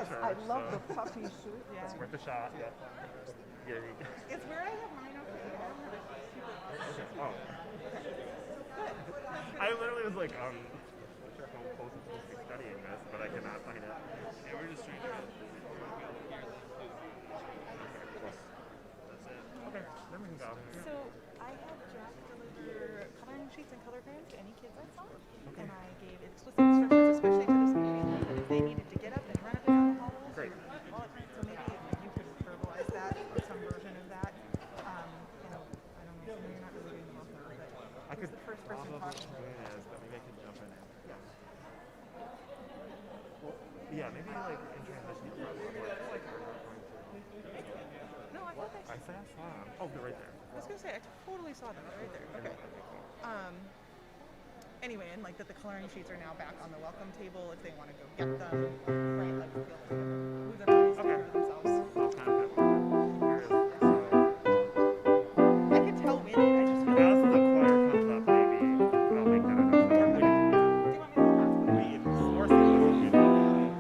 Yes, church. I love so the puffy shirt. Yeah. it's worth a shot. Yeah. Yeah. It's where I have mine over here. I don't have it super. Okay. Oh. Good. That's good. I literally was like, not sure how close I'm supposed to be studying this, but I cannot find it. Yeah, we're just trying to get here. That's it. Okay, then we can go. So I had Jack deliver coloring sheets and color crayons to any kids I saw, and I gave explicit instructions, especially to the community, that if they needed to get up and run up and down the halls, Great. so maybe if you could verbalize that or some version of that. You know, I don't know, you're not really doing the welcome, but I could the first person talking. Yes, but maybe I could jump in and Yeah. well, yeah, maybe like in transition to like we're not going to No, I thought I saw them. Oh, they're right there. I was gonna say I totally saw them right there. Okay. Anyway, and like that the coloring sheets are now back on the welcome table if they want to go get them, right? Like feel like they can move them on Okay. themselves. I'll kind of here it is. So I could tell when I just feel as like. the choir comes up, maybe I'll make that announcement. Do you want me to pass it? We or seamless if you need.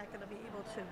not going to be able to.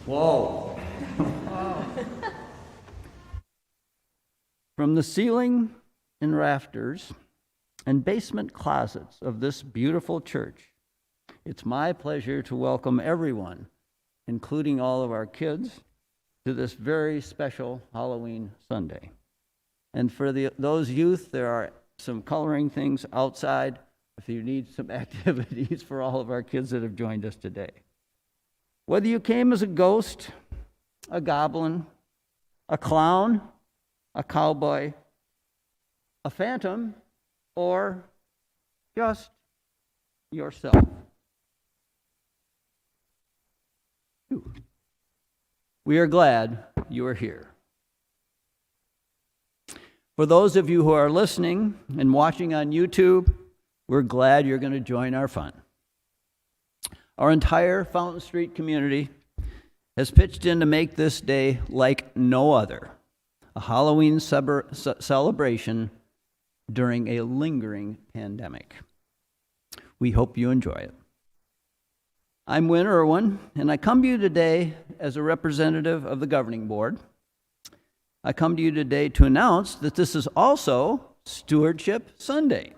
Whoa. From the ceiling and rafters and basement closets of this beautiful church, it's my pleasure to welcome everyone, including all of our kids, to this very special Halloween Sunday. And for those youth, there are some coloring things outside if you need some activities for all of our kids that have joined us today. Whether you came as a ghost, a goblin, a clown, a cowboy, a phantom, or just yourself? We are glad you are here. For those of you who are listening and watching on YouTube, we're glad you're going to join our fun. Our entire Fountain Street community has pitched in to make this day like no other, a Halloween celebration during a lingering pandemic. We hope you enjoy it. I'm Win Irwin, and I come to you today as a representative of the governing board. I come to you today to announce that this is also Stewardship Sunday.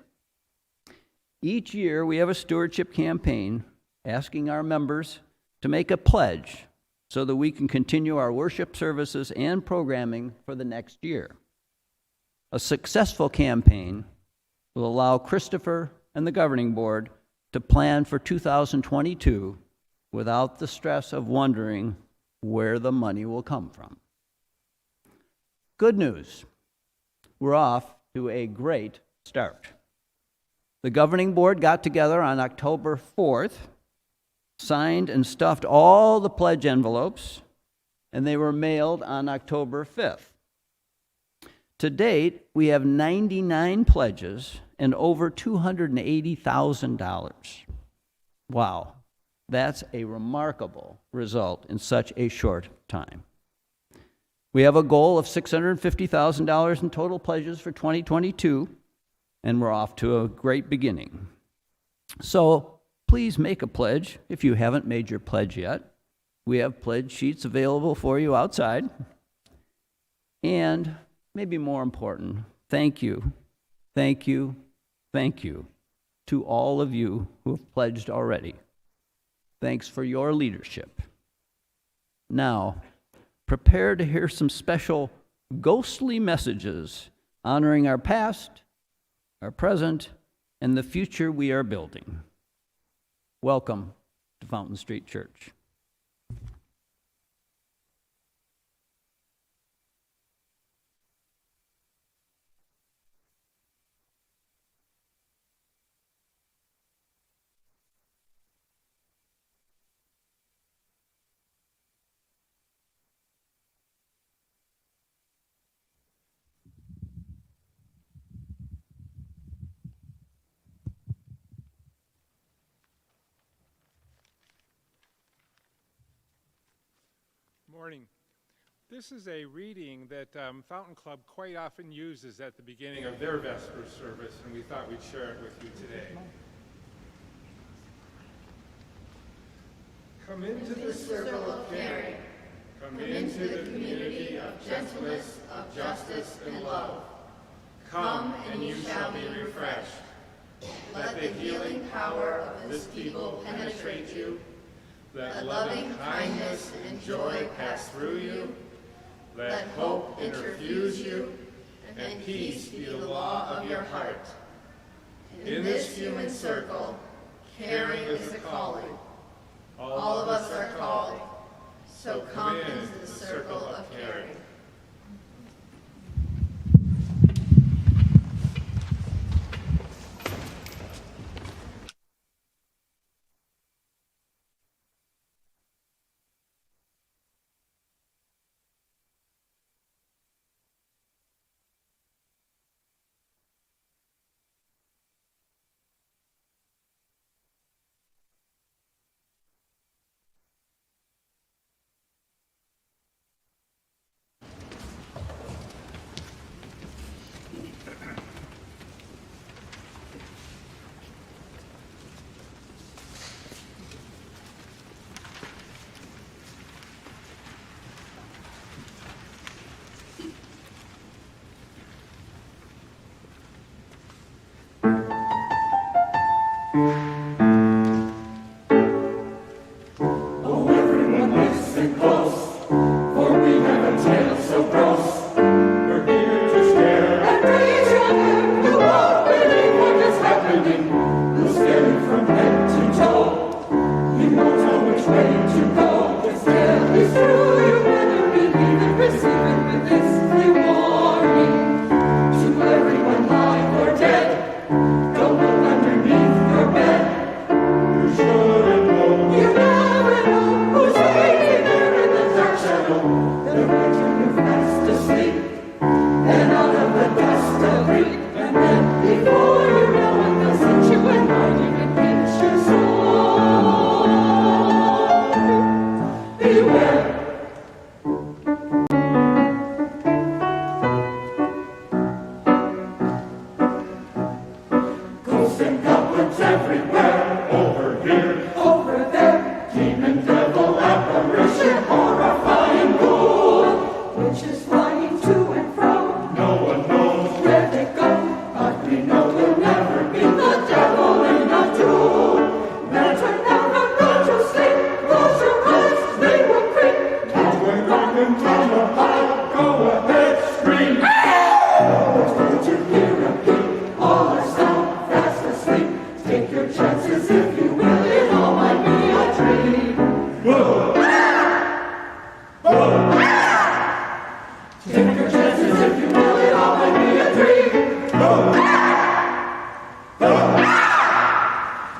Each year we have a stewardship campaign asking our members to make a pledge so that we can continue our worship services and programming for the next year. A successful campaign will allow Christopher and the governing board to plan for 2022 without the stress of wondering where the money will come from. Good news, we're off to a great start. The governing board got together on October 4th, signed and stuffed all the pledge envelopes, and they were mailed on October 5th. To date, we have 99 pledges and over $280,000. Wow, that's a remarkable result in such a short time. We have a goal of $650,000 in total pledges for 2022, and we're off to a great beginning. So please make a pledge if you haven't made your pledge yet. We have pledge sheets available for you outside. And maybe more important, thank you, thank you, thank you to all of you who have pledged already. Thanks for your leadership. Now, prepare to hear some special ghostly messages honoring our past, our present, and the future we are building. Welcome to Fountain Street Church. Morning. This is a reading that Fountain Club quite often uses at the beginning of their Vesper service, and we thought we'd share it with you today. Come into the circle of caring. Come into the community of gentleness, of justice, and love. Come and you shall be refreshed. Let the healing power of this people penetrate you. Let loving kindness and joy pass through you. Let hope interfuse you, and peace be the law of your heart. In this human circle, caring is a calling. All of us are called, so come into the circle of caring. Which way to go? It's deadly true, you better everywhere, over here, over there, demon, devil, apparition, horrifying ghoul, witches flying to and fro. No one knows where they go, but we know they'll never be the devil in a tomb. Better never go to sleep, close your eyes, they will creep. Now we're rocking from the high, go ahead, scream. Don't you hear a peep? All are sound, fast asleep. Take your chances if you will, it all might be a dream. Take your chances if you will, it all might be a dream.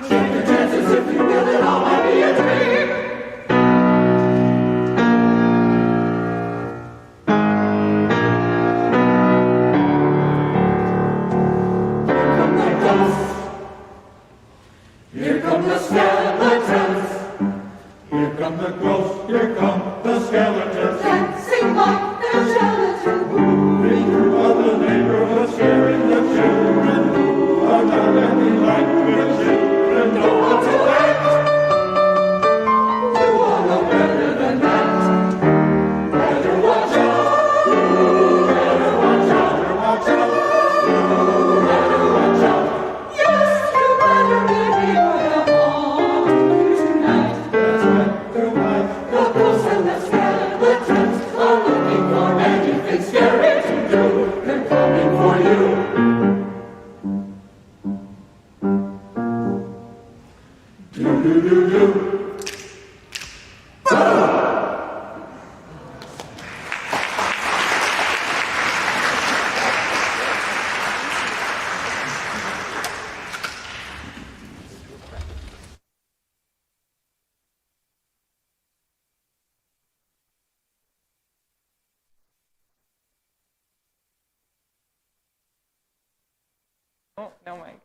Take your chances if you will, it all might be a dream. Here come the skeletons. Here come the ghosts. Here come the skeletons. Dancing like the gelatin. Moving through other neighborhoods, scaring the children who are not any like the children. Know how to act. You all know better than that. Better watch out. You better watch out. Better watch out. You better watch out. Yes, you better be well on tonight. That's right, they're right. The ghosts and the skeletons are looking for anything scary to do. They're coming for you. Do do do do. Oh, no mic.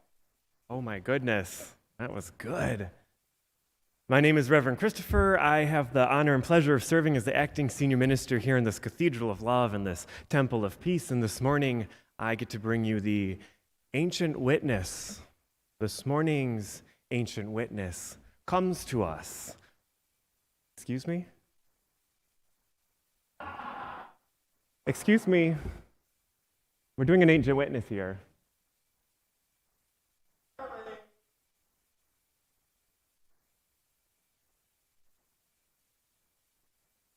Oh my goodness, that was good. My name is Reverend Christopher. I have the honor and pleasure of serving as the acting senior minister here in this Cathedral of Love and this Temple of Peace. And this morning, I get to bring you the ancient witness. This morning's ancient witness comes to us. Excuse me? Excuse me. We're doing an ancient witness here.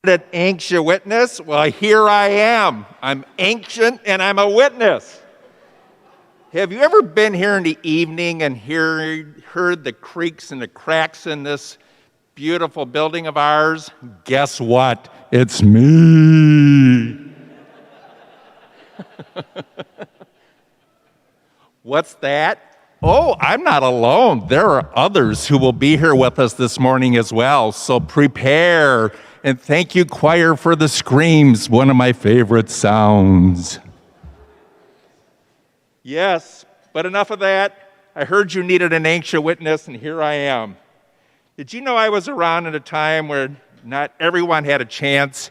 An ancient witness? Well, here I am. I'm ancient and I'm a witness. Have you ever been here in the evening and heard the creaks and the cracks in this beautiful building of ours? Guess what? It's me. What's that? Oh, I'm not alone. There are others who will be here with us this morning as well. So prepare. And thank you, choir, for the screams, one of my favorite sounds. Yes, but enough of that. I heard you needed an ancient witness, and here I am. Did you know I was around at a time where not everyone had a chance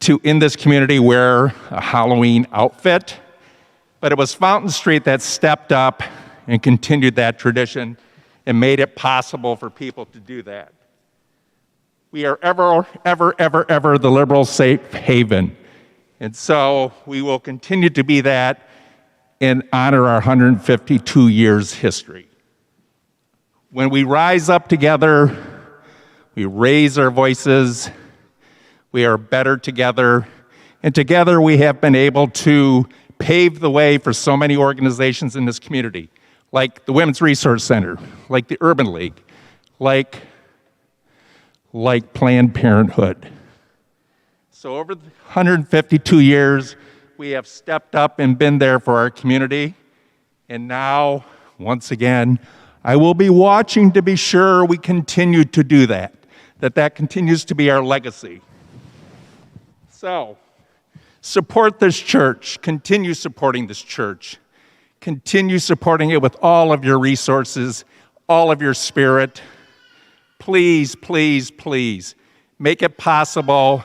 to, in this community, wear a Halloween outfit? But it was Fountain Street that stepped up and continued that tradition and made it possible for people to do that. We are ever the liberal safe haven. And so we will continue to be that and honor our 152 years history. When we rise up together, we raise our voices, we are better together, and together we have been able to pave the way for so many organizations in this community, like the Women's Resource Center, like the Urban League, like Planned Parenthood. So over the 152 years, we have stepped up and been there for our community. And now, once again, I will be watching to be sure we continue to do that continues to be our legacy. So, support this church. Continue supporting this church. Continue supporting it with all of your resources, all of your spirit. Please, please, please, make it possible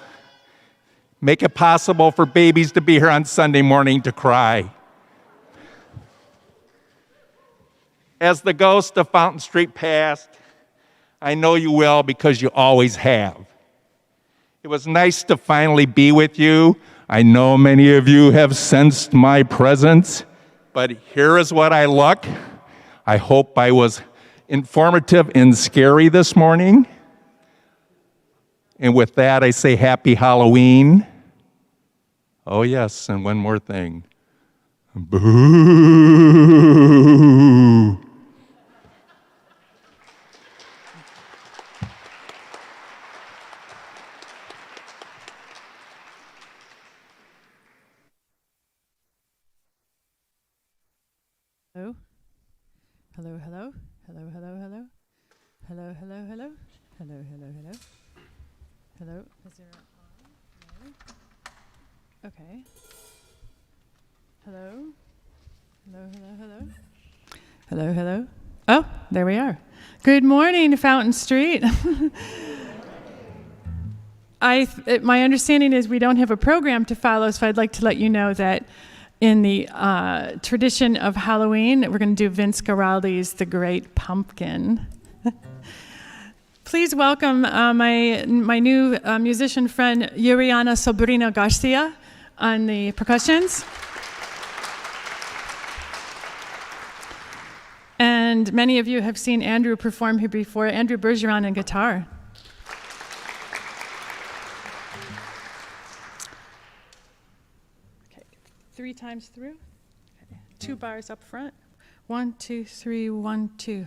for babies to be here on Sunday morning to cry. As the ghost of Fountain Street passed, I know you will because you always have. It was nice to finally be with you. I know many of you have sensed my presence, but here is what I look. I hope I was informative and scary this morning. And with that, I say happy Halloween. Oh yes, and one more thing. Boo! Hello? Hello, hello? Hello, hello, hello? Hello, hello, hello? Hello, hello, hello? Hello? Is there on? No? Okay. Hello? Hello, hello, hello? Hello, hello? Oh, there we are. Good morning, Fountain Street. My understanding is we don't have a program to follow, so I'd like to let you know that in the tradition of Halloween, we're going to do Vince Guaraldi's The Great Pumpkin. Please welcome my new musician friend, Yuriana Sobrino Garcia, on the percussions. And many of you have seen Andrew perform here before, Andrew Bergeron on guitar. 3 times through. Okay. 2 bars up front. 1, 2, 3, 1, 2.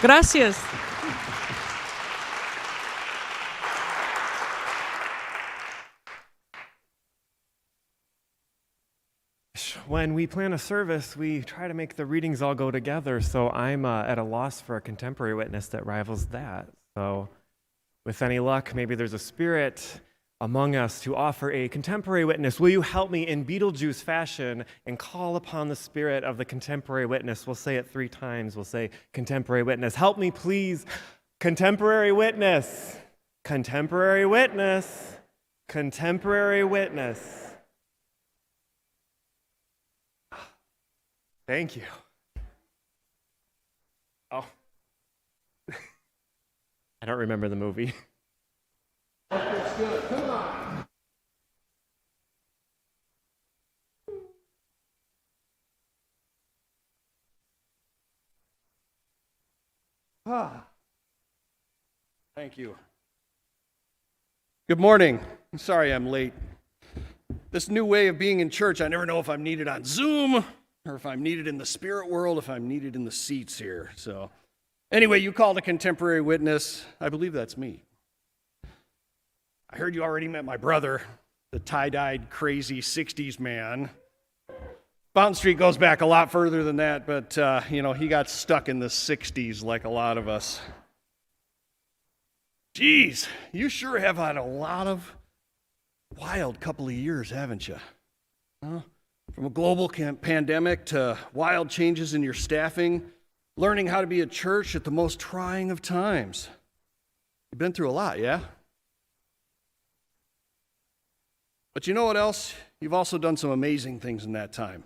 Gracias. When when we plan a service, we try to make the readings all go together. So I'm at a loss for a contemporary witness that rivals that. So with any luck, maybe there's a spirit among us to offer a contemporary witness. Will you help me in Beetlejuice fashion and call upon the spirit of the contemporary witness? We'll say it 3 times. We'll say, contemporary witness. Help me, please. Contemporary witness. Contemporary witness. Contemporary witness. Thank you. Oh. I don't remember the movie. That's good. Come on. Thank you. Good morning. I'm sorry I'm late. This new way of being in church, I never know if I'm needed on Zoom or if I'm needed in the spirit world, if I'm needed in the seats here. So anyway, you called a contemporary witness. I believe that's me. I heard you already met my brother, the tie-dyed, crazy 60s man. Fountain Street goes back a lot further than that, but, he got stuck in the 60s like a lot of us. Geez, you sure have had a lot of wild couple of years, haven't you? From a global pandemic to wild changes in your staffing, learning how to be a church at the most trying of times. You've been through a lot, yeah? But you know what else? You've also done some amazing things in that time.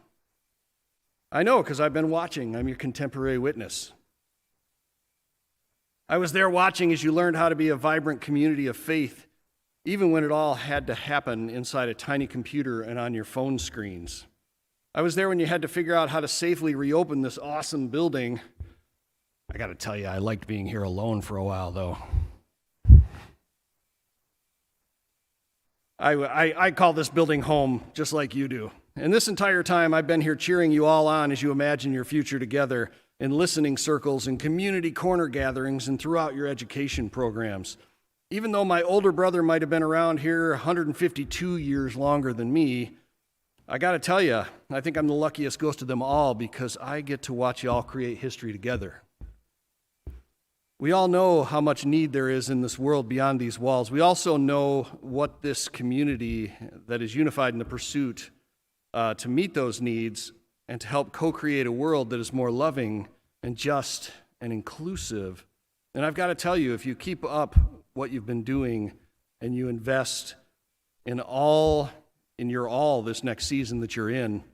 I know, because I've been watching. I'm your contemporary witness. I was there watching as you learned how to be a vibrant community of faith, even when it all had to happen inside a tiny computer and on your phone screens. I was there when you had to figure out how to safely reopen this awesome building. I got to tell you, I liked being here alone for a while, though. I call this building home, just like you do. And this entire time, I've been here cheering you all on as you imagine your future together in listening circles and community corner gatherings and throughout your education programs. Even though my older brother might have been around here 152 years longer than me, I got to tell you, I think I'm the luckiest ghost of them all because I get to watch y'all create history together. We all know how much need there is in this world beyond these walls. We also know what this community that is unified in the pursuit to meet those needs and to help co-create a world that is more loving and just and inclusive. And I've got to tell you, if you keep up what you've been doing and you invest in your all this next season that you're in,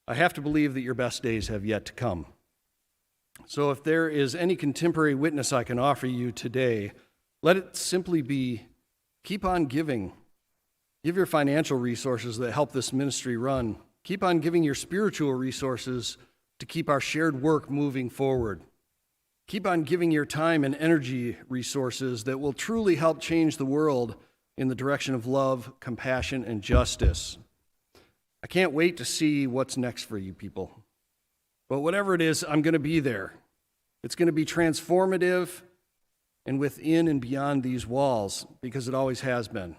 I have to believe that your best days have yet to come. So if there is any contemporary witness I can offer you today, let it simply be, keep on giving. Give your financial resources that help this ministry run. Keep on giving your spiritual resources to keep our shared work moving forward. Keep on giving your time and energy resources that will truly help change the world in the direction of love, compassion, and justice. I can't wait to see what's next for you people. But whatever it is, I'm going to be there. It's going to be transformative and within and beyond these walls, because it always has been.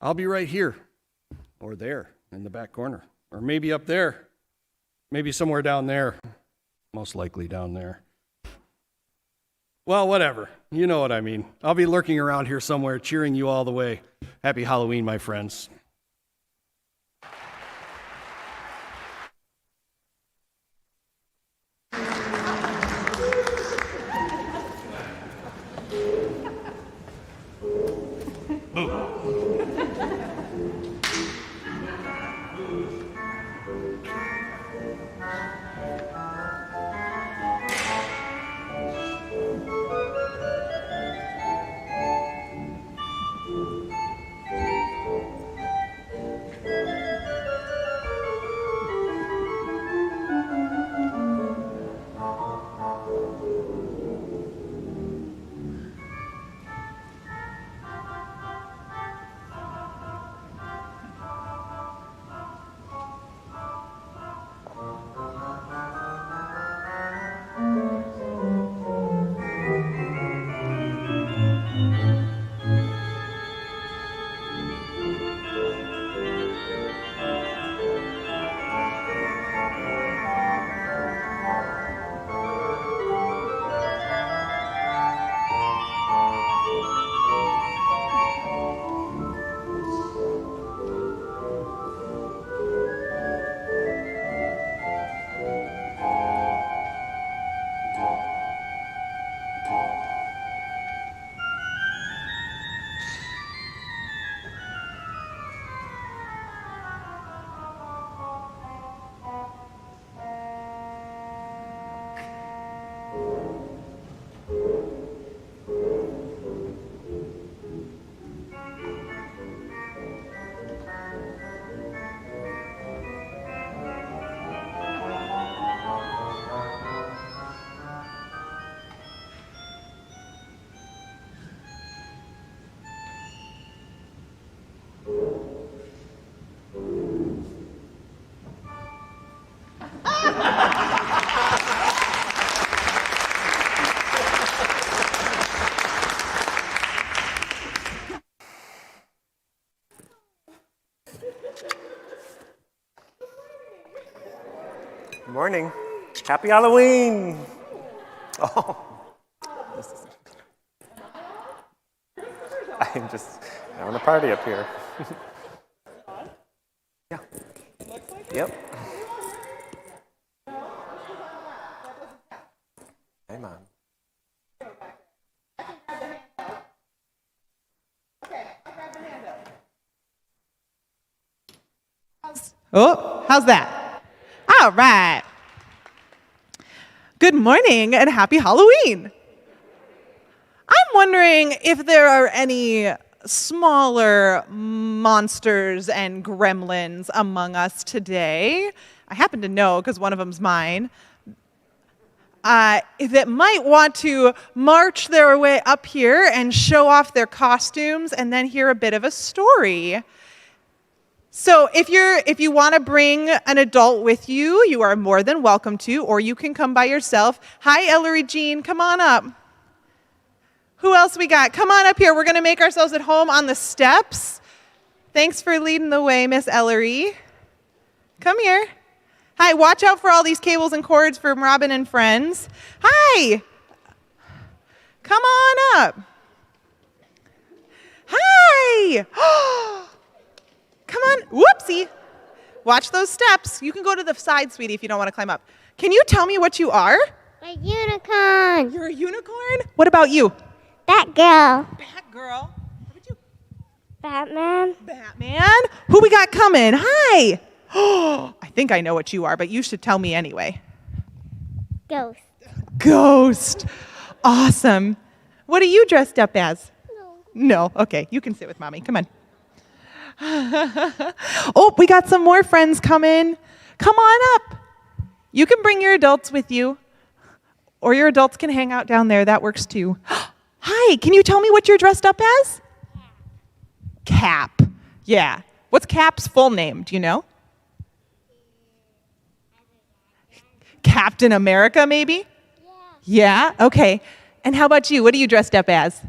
I'll be right here, or there, in the back corner, or maybe up there, maybe somewhere down there, most likely down there. Well, whatever. You know what I mean. I'll be lurking around here somewhere, cheering you all the way. Happy Halloween, my friends. Good morning. Happy Halloween. Oh, I'm just having a party up here. Yeah. Yep. Hey, Mom. Oh, how's that? All right. Good morning and happy Halloween. I'm wondering if there are any smaller monsters and gremlins among us today. I happen to know because one of them's mine. That might want to march their way up here and show off their costumes and then hear a bit of a story. So if you want to bring an adult with you, you are more than welcome to, or you can come by yourself. Hi, Ellery Jean, come on up. Who else we got? Come on up here. We're going to make ourselves at home on the steps. Thanks for leading the way, Miss Ellery. Come here. Hi, watch out for all these cables and cords from Robin and Friends. Hi. Come on up. Hi. Come on. Whoopsie. Watch those steps. You can go to the side, sweetie, if you don't want to climb up. Can you tell me what you are? A unicorn. You're a unicorn? What about you? Batgirl. Batgirl. What about you? Batman. Batman? Who we got coming? Hi. Oh, I think I know what you are, but you should tell me anyway. Ghost. Ghost. Awesome. What are you dressed up as? No. Okay, you can sit with Mommy. Come on. Oh, we got some more friends coming. Come on up. You can bring your adults with you, or your adults can hang out down there. That works too. Hi, can you tell me what you're dressed up as? Cap. Yeah. What's Cap's full name? Do you know? Captain America, maybe? Yeah? Okay. And how about you? What are you dressed up as?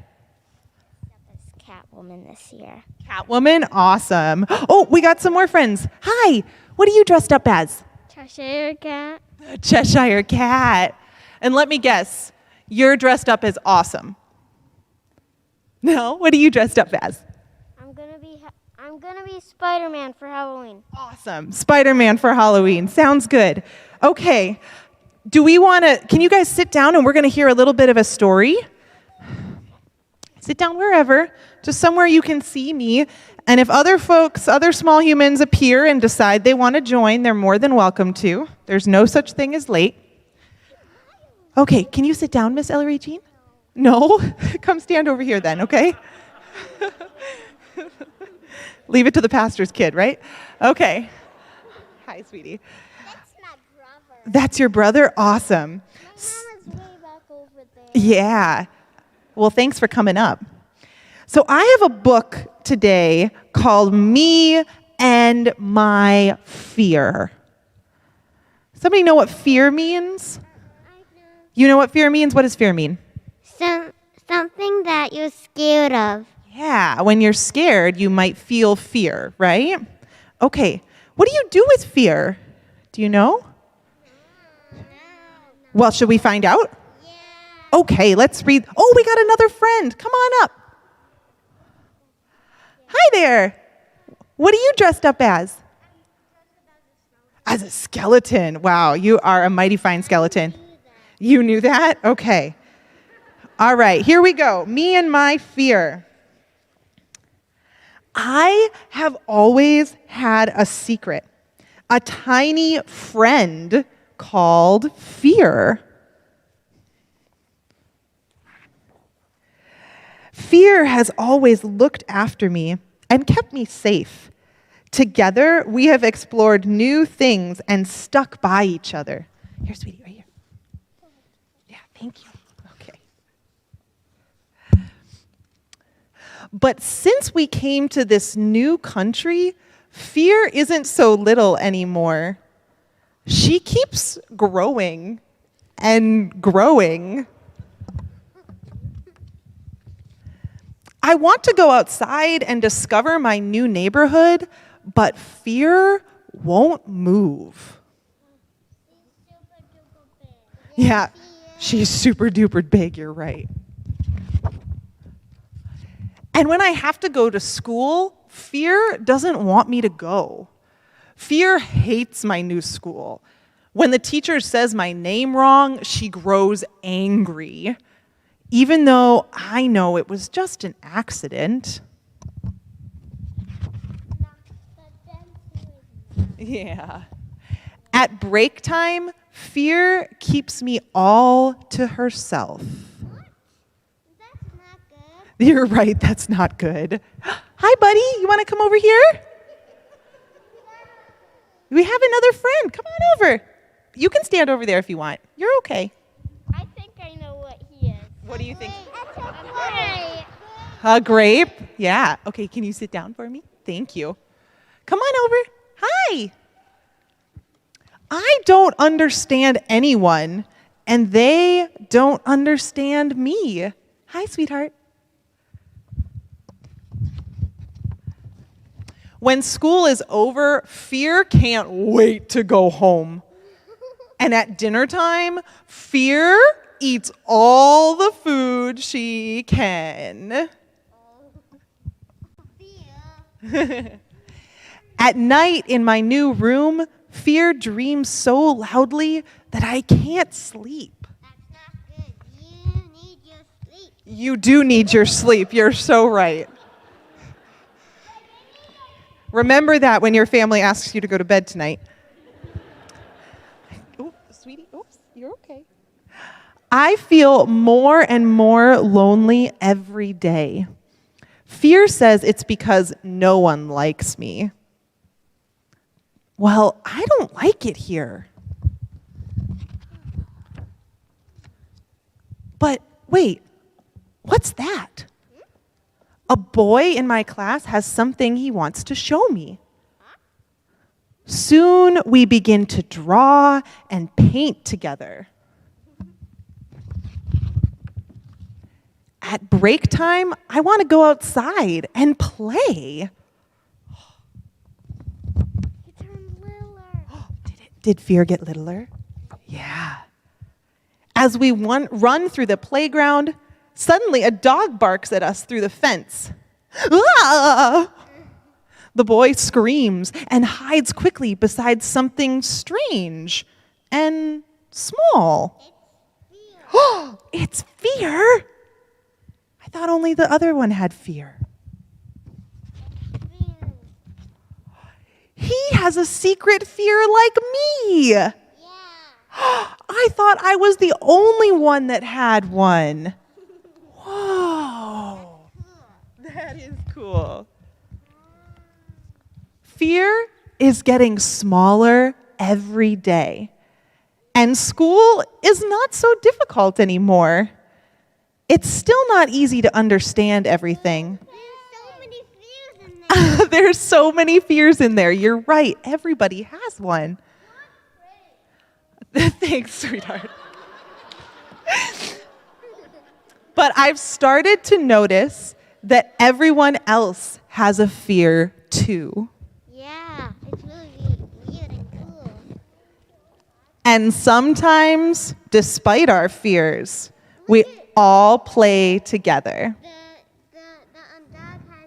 Catwoman this year. Catwoman? Awesome. Oh, we got some more friends. Hi. What are you dressed up as? Cheshire Cat. The Cheshire Cat. And let me guess, you're dressed up as awesome. No? What are you dressed up as? I'm gonna be Spider-Man for Halloween. Awesome. Spider-Man for Halloween. Sounds good. Okay. Can you guys sit down and we're going to hear a little bit of a story? Sit down wherever, just somewhere you can see me. And if other small humans appear and decide they want to join, they're more than welcome to. There's no such thing as late. Okay, can you sit down, Miss Ellery Jean? No? Come stand over here then, okay? Leave it to the pastor's kid, right? Okay. Hi, sweetie. That's my brother. That's your brother? Awesome. My mama's way back over there. Yeah. Well, thanks for coming up. So I have a book today called Me and My Fear. Somebody know what fear means? I know. You know what fear means? What does fear mean? Something that you're scared of. Yeah, when you're scared, you might feel fear, right? Okay, what do you do with fear? Do you know? Well, should we find out? Yeah. Okay, let's read. Oh, we got another friend. Come on up. Hi there. What are you dressed up as? As a skeleton. Wow, you are a mighty fine skeleton. You knew that? Okay. All right, here we go. Me and my fear. I have always had a secret, a tiny friend called fear. Fear has always looked after me and kept me safe. Together, we have explored new things and stuck by each other. Here, sweetie, right here. Yeah, thank you. Okay. But since we came to this new country, fear isn't so little anymore. She keeps growing and growing. I want to go outside and discover my new neighborhood, but fear won't move. Yeah, she's super duper big, you're right. And when I have to go to school, fear doesn't want me to go. Fear hates my new school. When the teacher says my name wrong, she grows angry, even though I know it was just an accident. Yeah. At break time, fear keeps me all to herself. That's not good. You're right, that's not good. Hi, buddy, you want to come over here? We have another friend. Come on over. You can stand over there if you want. You're okay. I think I know what he is. What do you think? Right. A grape? Yeah. Okay, can you sit down for me? Thank you. Come on over. Hi. I don't understand anyone, and they don't understand me. Hi, sweetheart. When school is over, fear can't wait to go home. And at dinner time, fear eats all the food she can. At night in my new room, fear dreams so loudly that I can't sleep. That's not good. You need your sleep. You do need your sleep. You're so right. Remember that when your family asks you to go to bed tonight. Oh, sweetie, oops, you're okay. I feel more and more lonely every day. Fear says it's because no one likes me. Well, I don't like it here. But wait, what's that? A boy in my class has something he wants to show me. Soon we begin to draw and paint together. At break time, I want to go outside and play. You turned littler. Did fear get littler? Yeah. As we run through the playground, suddenly a dog barks at us through the fence. Ah! The boy screams and hides quickly beside something strange and small. It's fear. I thought only the other one had fear. He has a secret fear like me. Yeah. I thought I was the only one that had one. Whoa. That is cool. Fear is getting smaller every day. And school is not so difficult anymore. It's still not easy to understand everything. There's so many fears in there. There's so many fears in there. You're right. Everybody has one. Thanks, sweetheart. But I've started to notice that everyone else has a fear too. Yeah, it's really weird and cool. And sometimes, despite our fears, we all play together. The dog has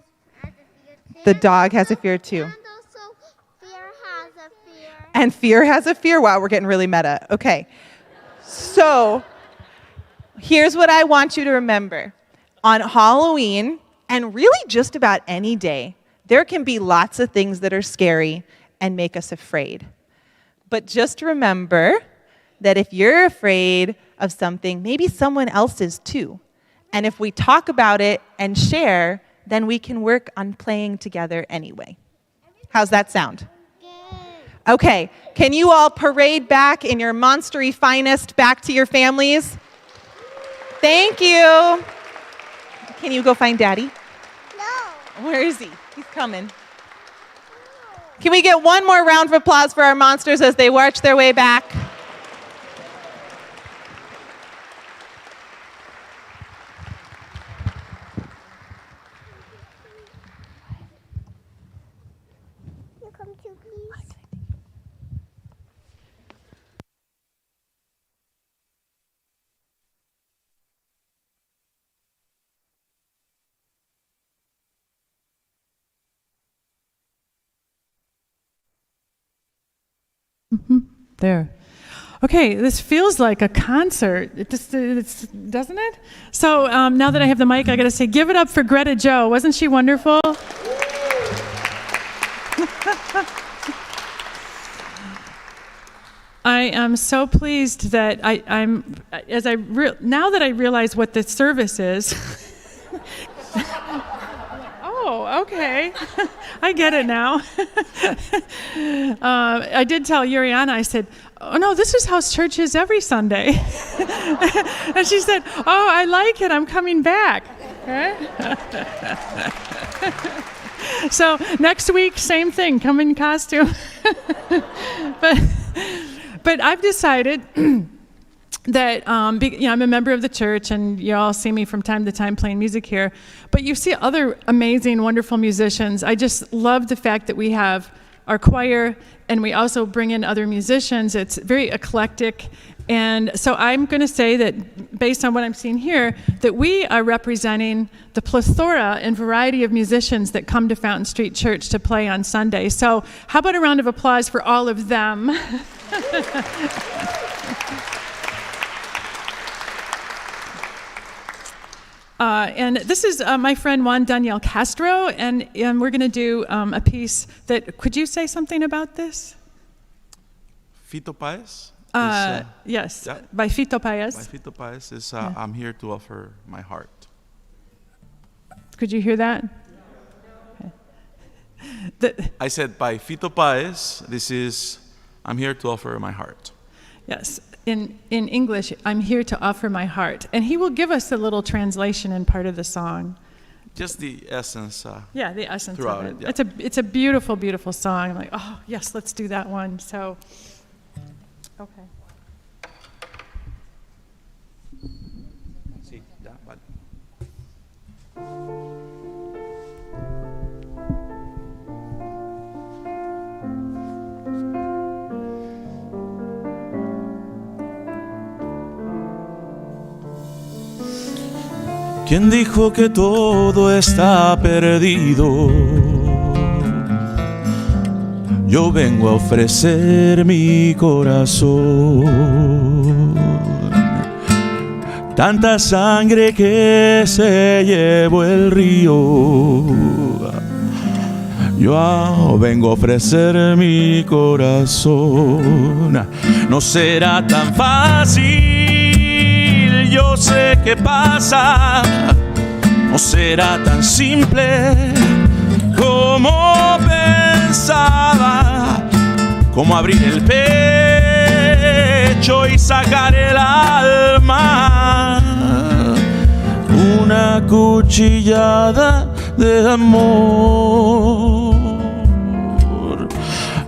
a fear too. The dog has a fear too. And also, fear has a fear. And fear has a fear. Wow, we're getting really meta. Okay. So, here's what I want you to remember. On Halloween, and really just about any day, there can be lots of things that are scary and make us afraid. But just remember that if you're afraid of something, maybe someone else is too. And if we talk about it and share, then we can work on playing together anyway. How's that sound? Okay, can you all parade back in your monstery finest back to your families? Thank you. Can you go find Daddy? No. Where is he? He's coming. Can we get one more round of applause for our monsters as they march their way back? You come too, please. There. Okay, this feels like a concert. Doesn't it? So now that I have the mic, I got to say, give it up for Greta Joe. Wasn't she wonderful? I am so pleased that now that I realize what this service is. Oh, okay. I get it now. I did tell Yuriana, I said, oh no, this is how church is every Sunday. And she said, oh, I like it, I'm coming back. Okay? So next week, same thing, come in costume. But I've decided that I'm a member of the church, and you all see me from time to time playing music here, but you see other amazing, wonderful musicians. I just love the fact that we have our choir, and we also bring in other musicians. It's very eclectic, and so I'm going to say that, based on what I'm seeing here, that we are representing the plethora and variety of musicians that come to Fountain Street Church to play on Sunday. So how about a round of applause for all of them? And this is my friend Juan Daniel Castro, and we're going to do a piece that, could you say something about this? Fito Páez? Yes, yeah. By Fito Páez. By Fito Páez is I'm here to offer my heart. Could you hear that? Okay. I said by Fito Páez, this is I'm here to offer my heart. Yes. In English, I'm here to offer my heart. And he will give us a little translation in part of the song. Just the essence. Yeah, the essence throughout of it. Yeah. It's a beautiful, beautiful song. I'm like, oh, yes, let's do that one. So, okay. Sí, ya, vale. ¿Quién dijo que todo está perdido? Yo vengo a ofrecer mi corazón. Tanta sangre que se llevó el río. Yo vengo a ofrecer mi corazón. No será tan fácil, yo sé que pasa. No será tan simple como pensaba, como abrir el pecho y sacar el alma. Una cuchillada de amor,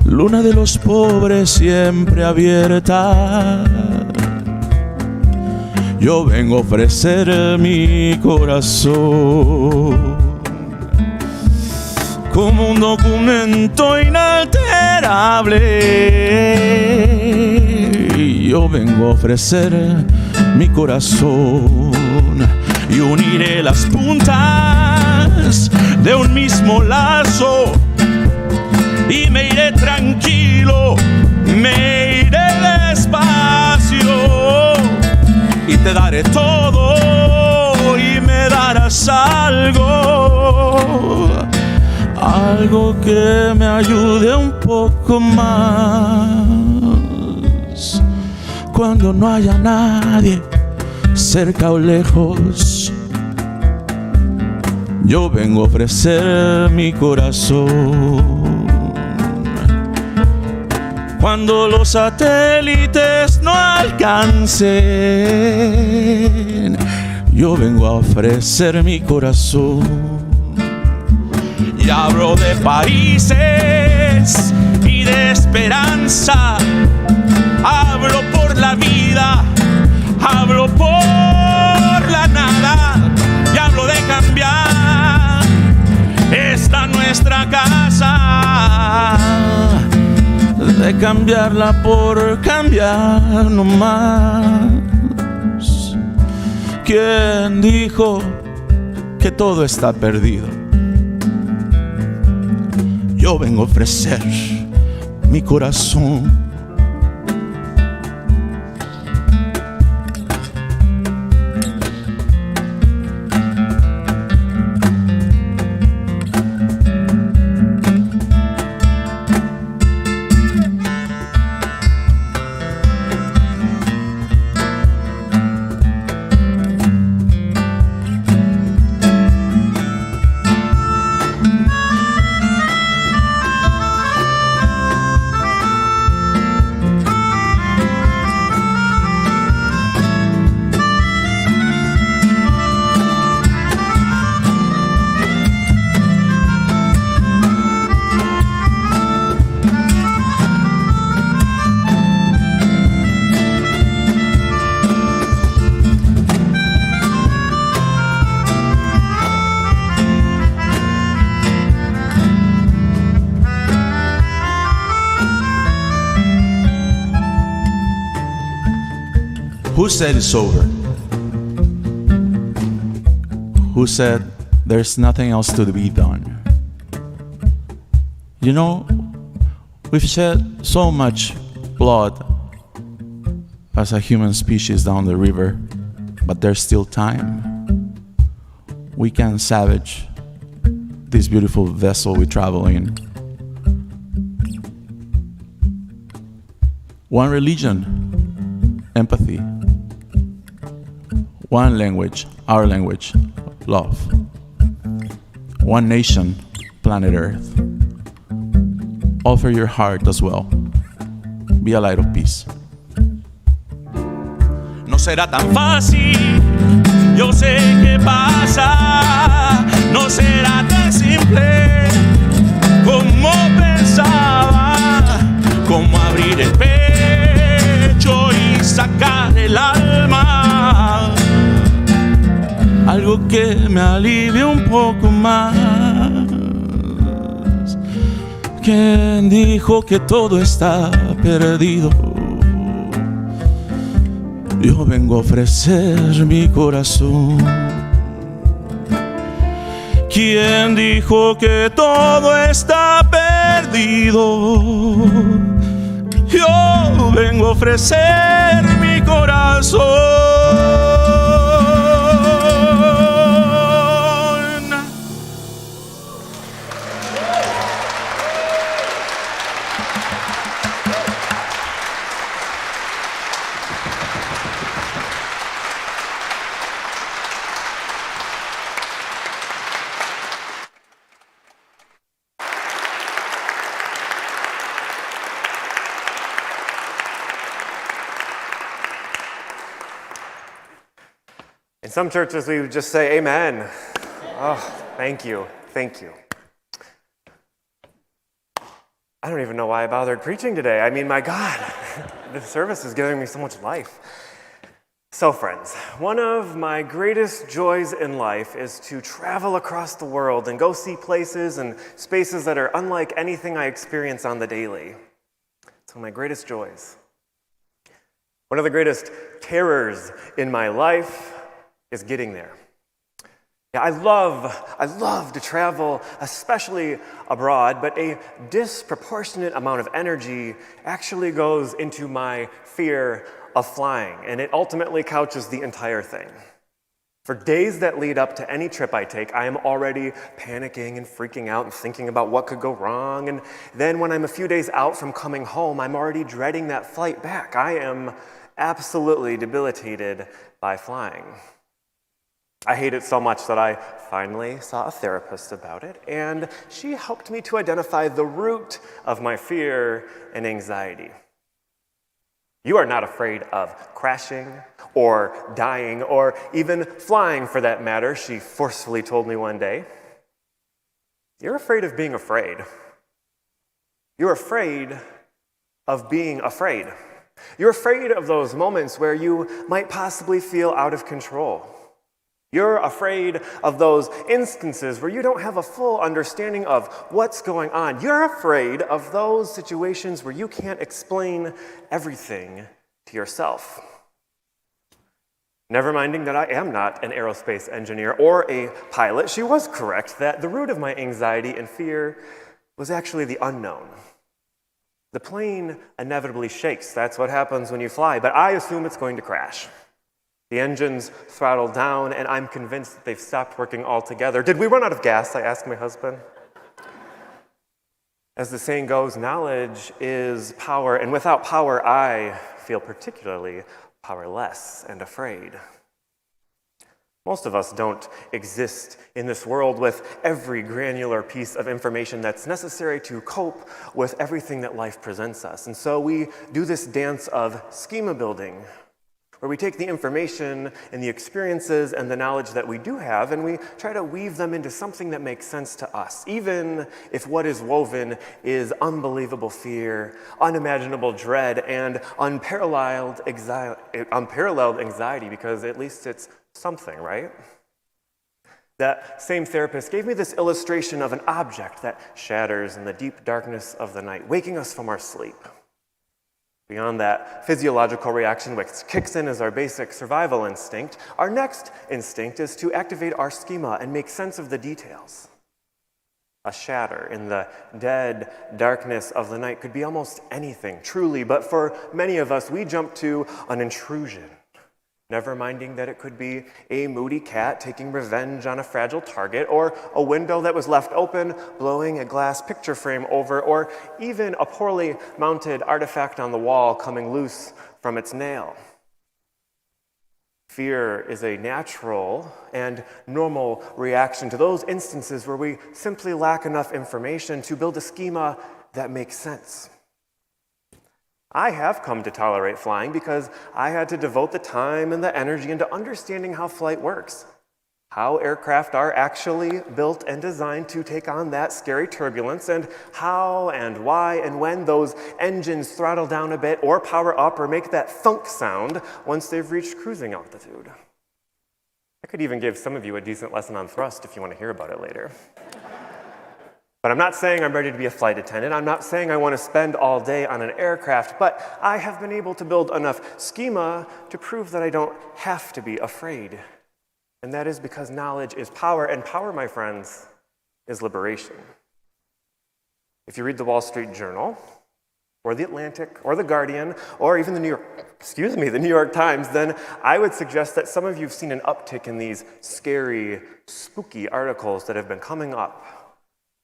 luna de los pobres siempre abierta. Yo vengo a ofrecer mi corazón como un documento inalterable. Yo vengo a ofrecer mi corazón y uniré las puntas de un mismo lazo y me iré tranquilo, me iré despacio y te daré todo y me darás algo, algo que me ayude un poco más cuando no haya nadie cerca o lejos. Yo vengo a ofrecer mi corazón cuando los satélites no alcancen. Yo vengo a ofrecer mi corazón y hablo de países y de esperanza. Hablo por la vida, hablo por la nada y hablo de cambiar esta nuestra casa, de cambiarla por cambiar no más. ¿Quién dijo que todo está perdido? Yo vengo a ofrecer mi corazón Who said it's over? Who said there's nothing else to be done? You know, we've shed so much blood as a human species down the river, but there's still time. We can salvage this beautiful vessel we travel in. One religion, empathy. One language, our language, love. One nation, planet Earth. Offer your heart as well. Be a light of peace. No será tan fácil, yo sé qué pasa. No será tan simple como pensaba, como abrir el pecho y sacar el alma. Algo que me alivie un poco más. ¿Quién dijo que todo está perdido? Yo vengo a ofrecer mi corazón. ¿Quién dijo que todo está perdido? Yo vengo a ofrecer mi corazón. In some churches, we would just say, amen. Oh, thank you. Thank you. I don't even know why I bothered preaching today. I mean, my God, this service is giving me so much life. So, friends, one of my greatest joys in life is to travel across the world and go see places and spaces that are unlike anything I experience on the daily. It's one of my greatest joys. One of the greatest terrors in my life is getting there. Yeah, I love to travel, especially abroad, but a disproportionate amount of energy actually goes into my fear of flying, and it ultimately couches the entire thing. For days that lead up to any trip I take, I am already panicking and freaking out and thinking about what could go wrong, and then when I'm a few days out from coming home, I'm already dreading that flight back. I am absolutely debilitated by flying. I hate it so much that I finally saw a therapist about it, and she helped me to identify the root of my fear and anxiety. You are not afraid of crashing or dying or even flying for that matter, she forcefully told me one day. You're afraid of being afraid. You're afraid of being afraid. You're afraid of those moments where you might possibly feel out of control. You're afraid of those instances where you don't have a full understanding of what's going on. You're afraid of those situations where you can't explain everything to yourself. Never minding that I am not an aerospace engineer or a pilot, she was correct that the root of my anxiety and fear was actually the unknown. The plane inevitably shakes. That's what happens when you fly, but I assume it's going to crash. The engine's throttled down, and I'm convinced that they've stopped working altogether. Did we run out of gas? I asked my husband. As the saying goes, knowledge is power, and without power, I feel particularly powerless and afraid. Most of us don't exist in this world with every granular piece of information that's necessary to cope with everything that life presents us. And so we do this dance of schema building, where we take the information and the experiences and the knowledge that we do have, and we try to weave them into something that makes sense to us, even if what is woven is unbelievable fear, unimaginable dread, and unparalleled anxiety, because at least it's something, right? That same therapist gave me this illustration of an object that shatters in the deep darkness of the night, waking us from our sleep. Beyond that physiological reaction which kicks in as our basic survival instinct, our next instinct is to activate our schema and make sense of the details. A shatter in the dead darkness of the night could be almost anything, truly, but for many of us, we jump to an intrusion, never minding that it could be a moody cat taking revenge on a fragile target, or a window that was left open, blowing a glass picture frame over, or even a poorly mounted artifact on the wall coming loose from its nail. Fear is a natural and normal reaction to those instances where we simply lack enough information to build a schema that makes sense. I have come to tolerate flying because I had to devote the time and the energy into understanding how flight works, how aircraft are actually built and designed to take on that scary turbulence, and how and why and when those engines throttle down a bit or power up or make that thunk sound once they've reached cruising altitude. I could even give some of you a decent lesson on thrust if you want to hear about it later. But I'm not saying I'm ready to be a flight attendant. I'm not saying I want to spend all day on an aircraft, but I have been able to build enough schema to prove that I don't have to be afraid. And that is because knowledge is power, and power, my friends, is liberation. If you read the Wall Street Journal, or the Atlantic, or the Guardian, or even the New York Times, then I would suggest that some of you have seen an uptick in these scary, spooky articles that have been coming up.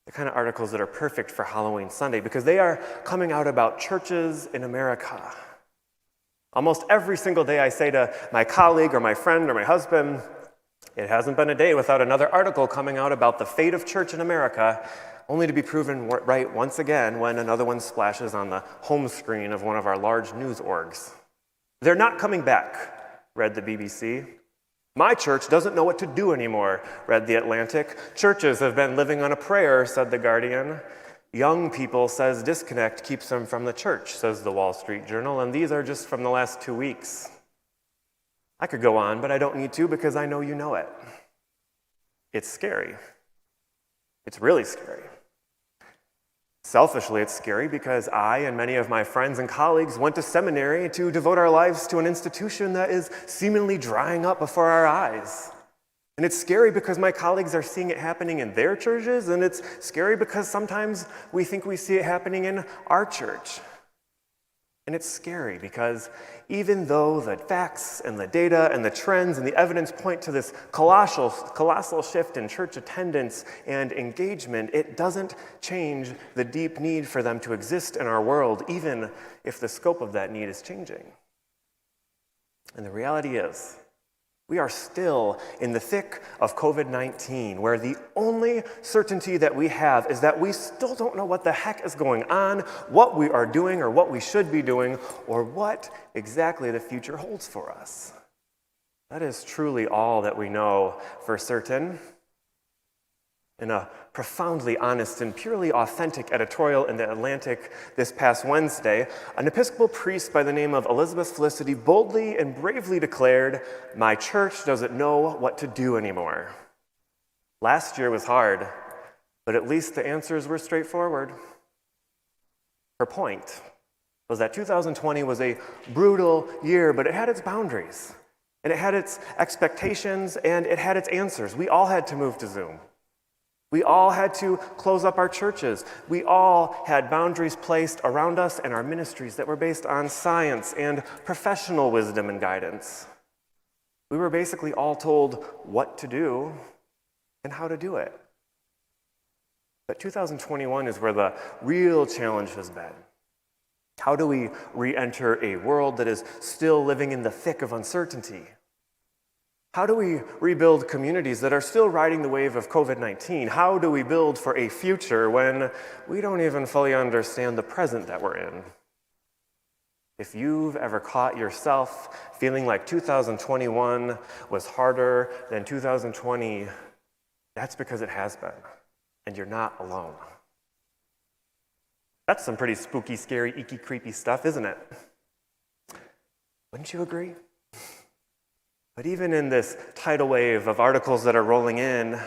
The kind of articles that are perfect for Halloween Sunday, because they are coming out about churches in America. Almost every single day I say to my colleague or my friend or my husband, it hasn't been a day without another article coming out about the fate of church in America, only to be proven right once again when another one splashes on the home screen of one of our large news orgs. They're not coming back, read the BBC. My church doesn't know what to do anymore, read the Atlantic. Churches have been living on a prayer, said the Guardian. Young people says disconnect keeps them from the church, says the Wall Street Journal, and these are just from the last 2 weeks. I could go on, but I don't need to because I know you know it. It's scary. It's really scary. Selfishly, it's scary because I and many of my friends and colleagues went to seminary to devote our lives to an institution that is seemingly drying up before our eyes. And it's scary because my colleagues are seeing it happening in their churches, and it's scary because sometimes we think we see it happening in our church. And it's scary because even though the facts and the data and the trends and the evidence point to this colossal shift in church attendance and engagement, it doesn't change the deep need for them to exist in our world, even if the scope of that need is changing. And the reality is, we are still in the thick of COVID-19, where the only certainty that we have is that we still don't know what the heck is going on, what we are doing or what we should be doing, or what exactly the future holds for us. That is truly all that we know for certain. In a profoundly honest and purely authentic editorial in the Atlantic this past Wednesday, an Episcopal priest by the name of Elizabeth Felicity boldly and bravely declared, "My church doesn't know what to do anymore." Last year was hard, but at least the answers were straightforward. Her point was that 2020 was a brutal year, but it had its boundaries, and it had its expectations, and it had its answers. We all had to move to Zoom. We all had to close up our churches. We all had boundaries placed around us and our ministries that were based on science and professional wisdom and guidance. We were basically all told what to do and how to do it. But 2021 is where the real challenge has been. How do we re-enter a world that is still living in the thick of uncertainty? How do we rebuild communities that are still riding the wave of COVID-19? How do we build for a future when we don't even fully understand the present that we're in? If you've ever caught yourself feeling like 2021 was harder than 2020, that's because it has been, and you're not alone. That's some pretty spooky, scary, icky, creepy stuff, isn't it? Wouldn't you agree? But even in this tidal wave of articles that are rolling in,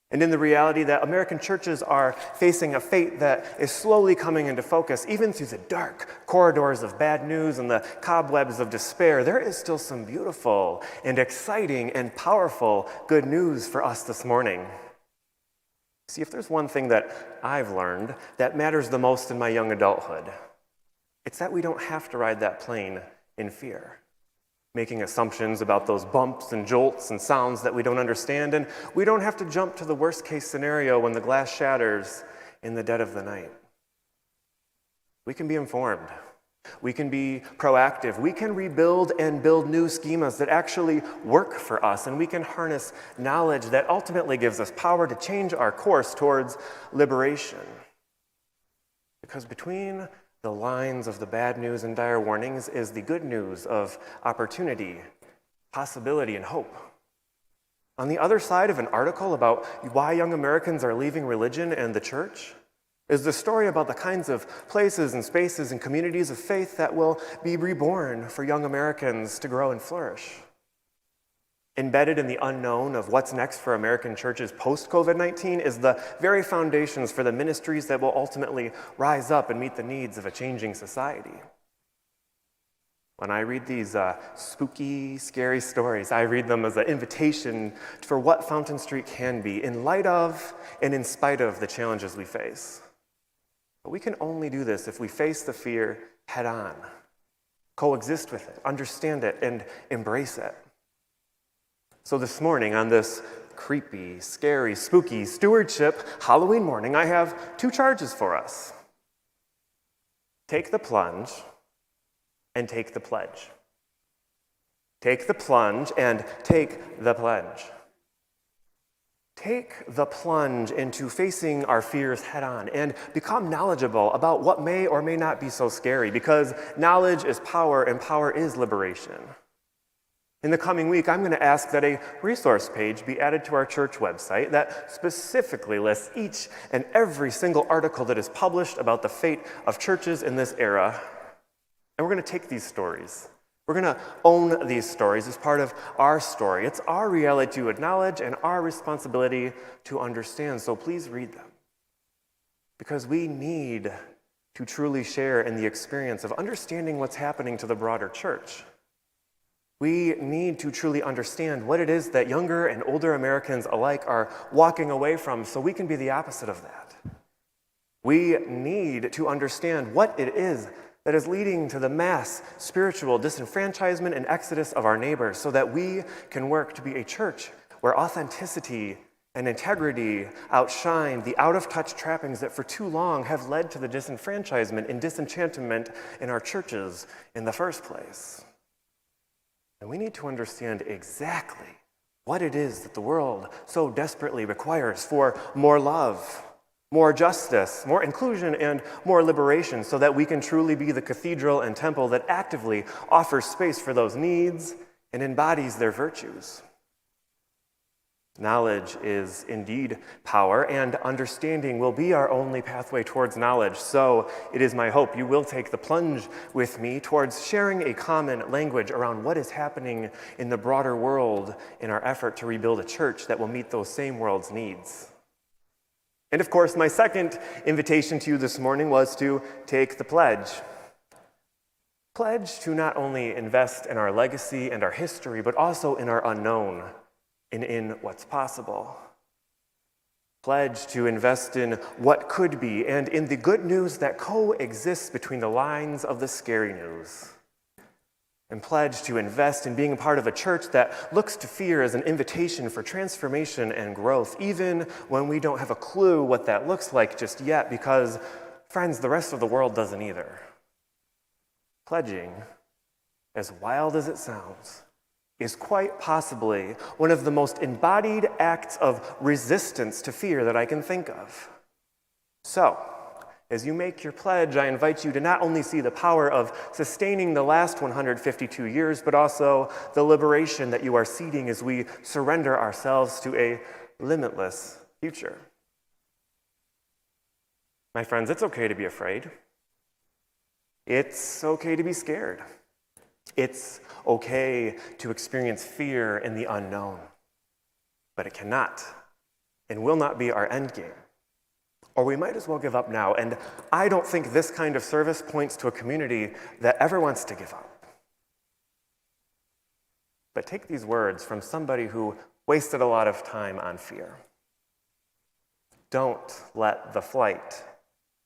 And in the reality that American churches are facing a fate that is slowly coming into focus, even through the dark corridors of bad news and the cobwebs of despair, there is still some beautiful and exciting and powerful good news for us this morning. See, if there's one thing that I've learned that matters the most in my young adulthood, it's that we don't have to ride that plane in fear, making assumptions about those bumps and jolts and sounds that we don't understand, and we don't have to jump to the worst case scenario when the glass shatters in the dead of the night. We can be informed. We can be proactive. We can rebuild and build new schemas that actually work for us, and we can harness knowledge that ultimately gives us power to change our course towards liberation. Because between the lines of the bad news and dire warnings is the good news of opportunity, possibility, and hope. On the other side of an article about why young Americans are leaving religion and the church is the story about the kinds of places and spaces and communities of faith that will be reborn for young Americans to grow and flourish. Embedded in the unknown of what's next for American churches post-COVID-19 is the very foundations for the ministries that will ultimately rise up and meet the needs of a changing society. When I read these spooky, scary stories, I read them as an invitation for what Fountain Street can be in light of and in spite of the challenges we face. But we can only do this if we face the fear head on, coexist with it, understand it, and embrace it. So this morning, on this creepy, scary, spooky stewardship Halloween morning, I have two charges for us. Take the plunge and take the pledge. Take the plunge and take the pledge. Take the plunge into facing our fears head on and become knowledgeable about what may or may not be so scary, because knowledge is power and power is liberation. In the coming week, I'm going to ask that a resource page be added to our church website that specifically lists each and every single article that is published about the fate of churches in this era. And we're going to take these stories. We're going to own these stories as part of our story. It's our reality to acknowledge and our responsibility to understand. So please read them. Because we need to truly share in the experience of understanding what's happening to the broader church. We need to truly understand what it is that younger and older Americans alike are walking away from so we can be the opposite of that. We need to understand what it is that is leading to the mass spiritual disenfranchisement and exodus of our neighbors so that we can work to be a church where authenticity and integrity outshine the out-of-touch trappings that for too long have led to the disenfranchisement and disenchantment in our churches in the first place. And we need to understand exactly what it is that the world so desperately requires for more love, more justice, more inclusion, and more liberation so that we can truly be the cathedral and temple that actively offers space for those needs and embodies their virtues. Knowledge is indeed power, and understanding will be our only pathway towards knowledge. So it is my hope you will take the plunge with me towards sharing a common language around what is happening in the broader world in our effort to rebuild a church that will meet those same world's needs. And of course, my second invitation to you this morning was to take the pledge. Pledge to not only invest in our legacy and our history, but also in our unknown and in what's possible. Pledge to invest in what could be and in the good news that coexists between the lines of the scary news. And pledge to invest in being a part of a church that looks to fear as an invitation for transformation and growth, even when we don't have a clue what that looks like just yet, because, friends, the rest of the world doesn't either. Pledging, as wild as it sounds, is quite possibly one of the most embodied acts of resistance to fear that I can think of. So, as you make your pledge, I invite you to not only see the power of sustaining the last 152 years, but also the liberation that you are seeding as we surrender ourselves to a limitless future. My friends, it's okay to be afraid. It's okay to be scared. It's okay to experience fear in the unknown, but it cannot and will not be our end game. Or we might as well give up now. And I don't think this kind of service points to a community that ever wants to give up. But take these words from somebody who wasted a lot of time on fear. Don't let the flight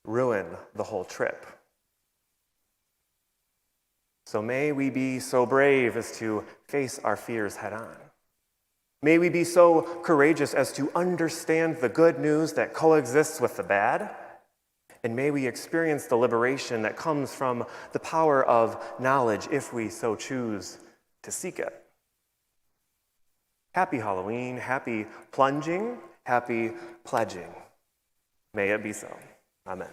ruin the whole trip. So may we be so brave as to face our fears head on. May we be so courageous as to understand the good news that coexists with the bad. And may we experience the liberation that comes from the power of knowledge if we so choose to seek it. Happy Halloween, happy plunging, happy pledging. May it be so. Amen.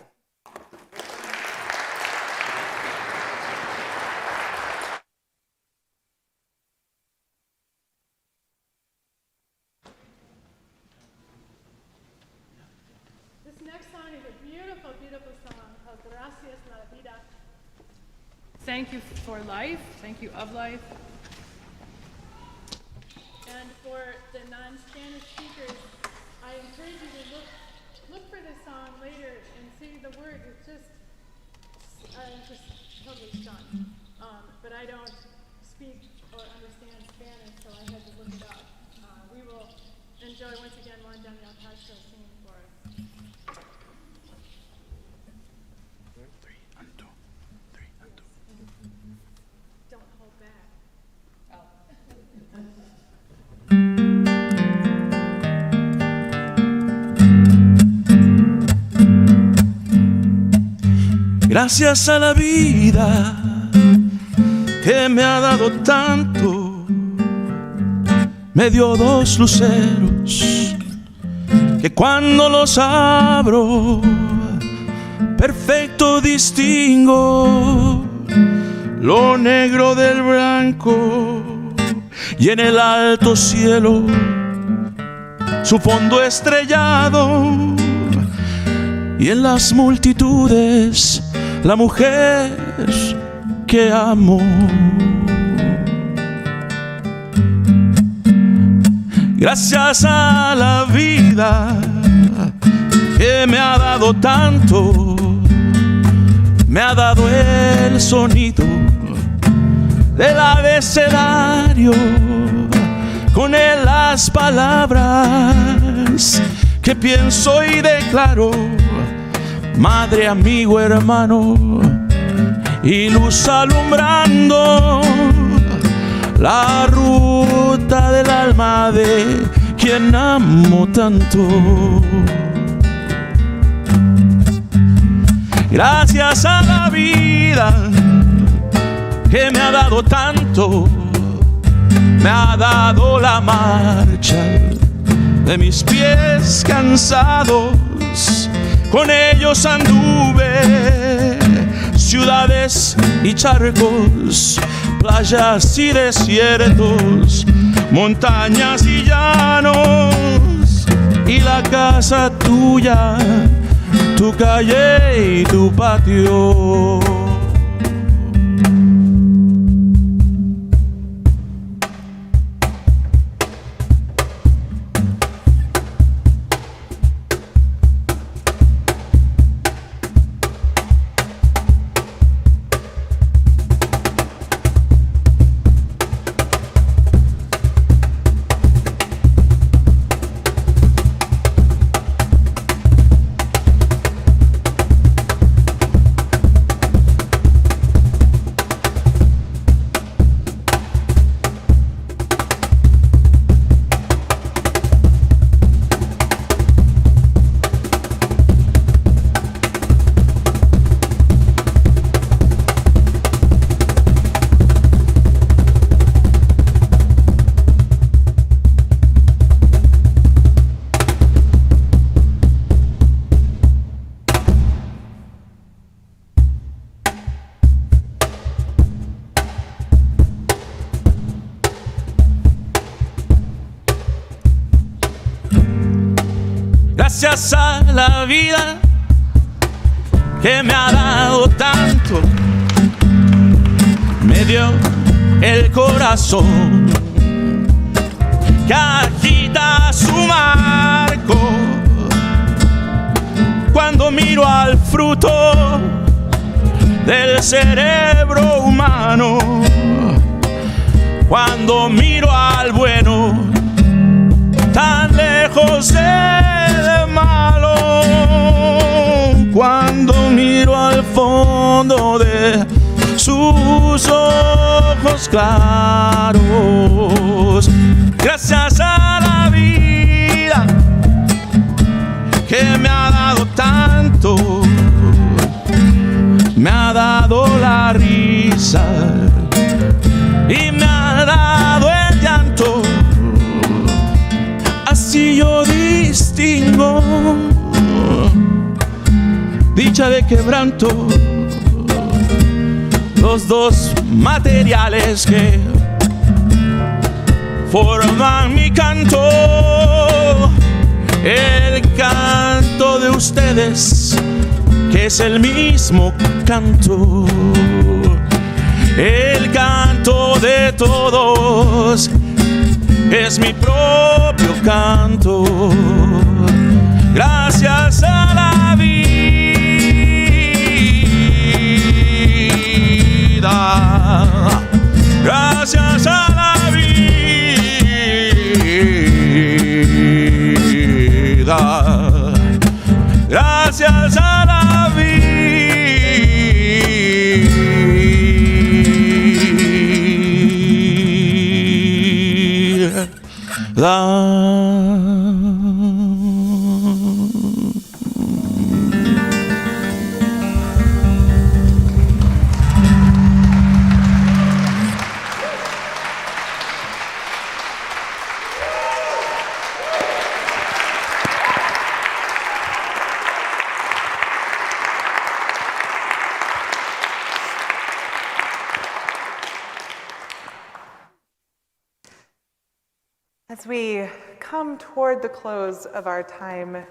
This next song is a beautiful, beautiful song called Gracias la Vida. Thank you for life. Thank you of life. And for the non-Spanish speakers, I encourage you to look for this song later and see the words. It's just totally stunned. But I don't speak or understand Spanish, so I had to look it up. We will enjoy once again Juan Daniel Castro singing for us. Don't hold back. Gracias a la vida que me ha dado tanto, me dio dos luceros que cuando los abro perfecto distingo lo negro del blanco y en el alto cielo su fondo estrellado y en las multitudes la mujer que amo. Gracias a la vida que me ha dado tanto, me ha dado el sonido del abecedario, con él las palabras que pienso y declaro. Madre, amigo, hermano, y luz alumbrando la ruta del alma de quien amo tanto. Gracias a la vida que me ha dado tanto, me ha dado la marcha de mis pies cansados. Con ellos anduve ciudades y charcos, playas y desiertos, montañas y llanos, y la casa tuya, tu calle y tu patio. Gracias a la vida que me ha dado tanto, me dio el corazón que agita su marco. Cuando miro al fruto del cerebro humano, cuando miro al bueno tan lejos del malo, cuando miro al fondo de sus ojos claros, gracias a la vida que me ha dado tanto, me ha dado la risa y me ha dado el llanto. Así yo distingo dicha de quebranto, los dos materiales que forman mi canto. El canto de ustedes, que es el mismo canto. El canto de todos es mi propio canto. Gracias a la vida, gracias a la vida, gracias a la vida. As we come toward the close of our time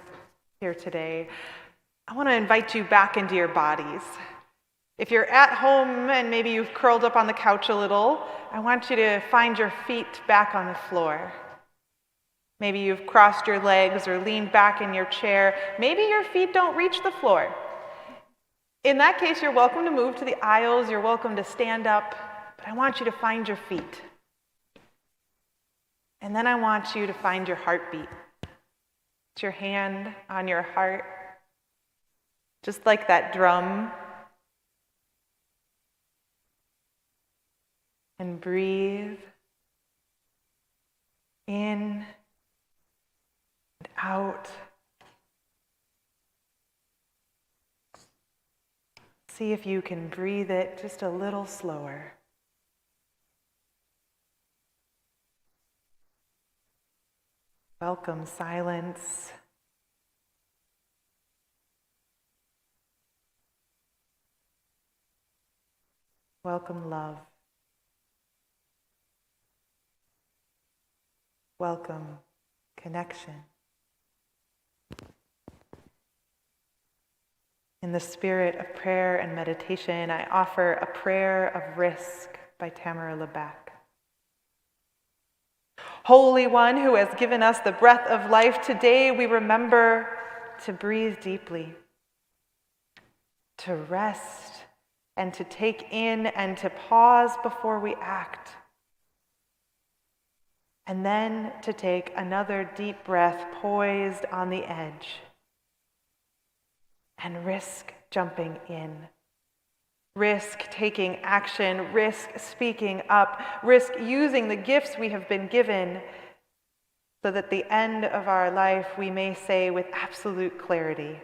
here today, I want to invite you back into your bodies. If you're at home and maybe you've curled up on the couch a little, I want you to find your feet back on the floor. Maybe you've crossed your legs or leaned back in your chair. Maybe your feet don't reach the floor. In that case, you're welcome to move to the aisles. You're welcome to stand up, but I want you to find your feet. And then I want you to find your heartbeat. Put your hand on your heart, just like that drum. And breathe in and out. See if you can breathe it just a little slower. Welcome silence. Welcome love. Welcome connection. In the spirit of prayer and meditation, I offer a prayer of risk by Tamara Laback. Holy One who has given us the breath of life, today we remember to breathe deeply, to rest, and to take in and to pause before we act. And then to take another deep breath poised on the edge and risk jumping in. Risk taking action, risk speaking up, risk using the gifts we have been given so that at the end of our life we may say with absolute clarity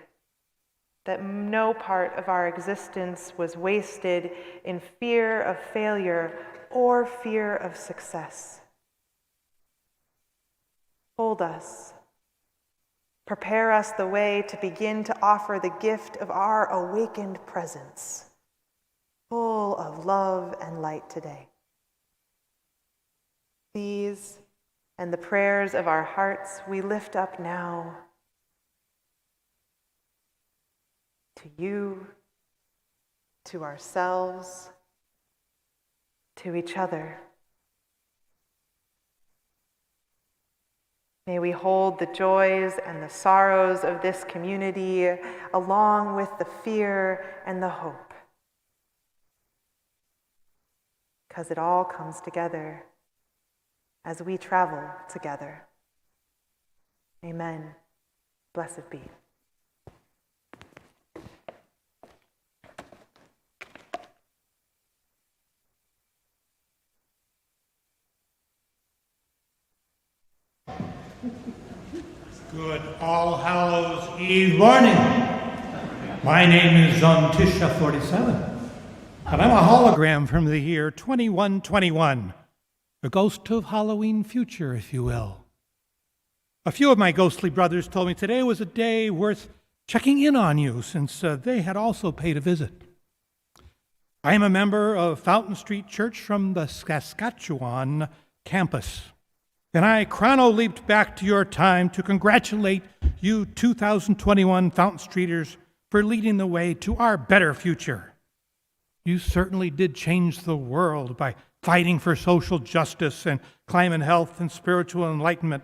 that no part of our existence was wasted in fear of failure or fear of success. Hold us. Prepare us the way to begin to offer the gift of our awakened presence, full of love and light today. These and the prayers of our hearts we lift up now to you, to ourselves, to each other. May we hold the joys and the sorrows of this community along with the fear and the hope, because it all comes together as we travel together. Amen. Blessed be. Good All Hallows Eve morning. My name is Tisha47, and I'm a hologram from the year 2121, the ghost of Halloween future, if you will. A few of my ghostly brothers told me today was a day worth checking in on you, since they had also paid a visit. I am a member of Fountain Street Church from the Saskatchewan campus. And I chrono-leaped back to your time to congratulate you 2021 Fountain Streeters for leading the way to our better future. You certainly did change the world by fighting for social justice and climate health and spiritual enlightenment.